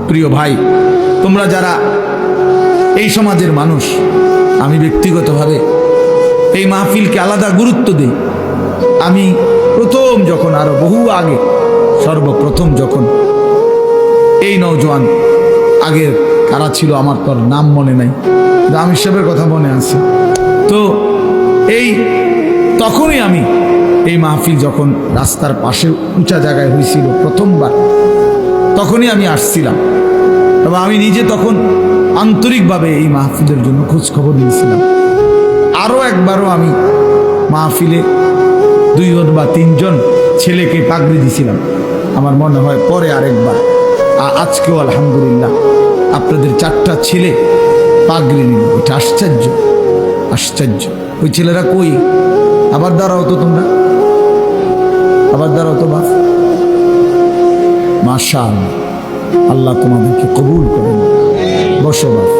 প্রিয় ভাই, তোমরা যারা এই সমাজের মানুষ, আমি ব্যক্তিগতভাবে এই মাহফিলকে আলাদা গুরুত্ব দিই। আমি প্রথম যখন, আরো বহু আগে, সর্বপ্রথম যখন এই নওজোয়ান, আগের কারা ছিল আমার তো নাম মনে নাই, আমির সাহেবের কথা মনে আছে, তো এই তখনই আমি এই মাহফিল যখন রাস্তার পাশে উঁচা জায়গায় হয়েছিল প্রথমবার, তখনই আমি আসছিলাম এবং আমি নিজে তখন আন্তরিকভাবে এই মাহফিলের জন্য খোঁজ খবর নিয়েছিলাম। আরও একবারও আমি মাহফিলে 2 জন বা 3 জন ছেলেকে পাগড়ি দিছিলাম আমার মনে হয়, পরে আরেকবার। আজকেও আলহামদুলিল্লাহ আপনাদের 4টা ছেলে পাগড়ি নিল, এটা আশ্চর্য, আশ্চর্য। ওই ছেলেরা কই? আবার দাঁড়াও তো তোমরা, আবার দাঁড়াও তো বাস। মাশাআল্লাহ, আল্লাহ তোমাদেরকে কবুল করেন। বসো বাস।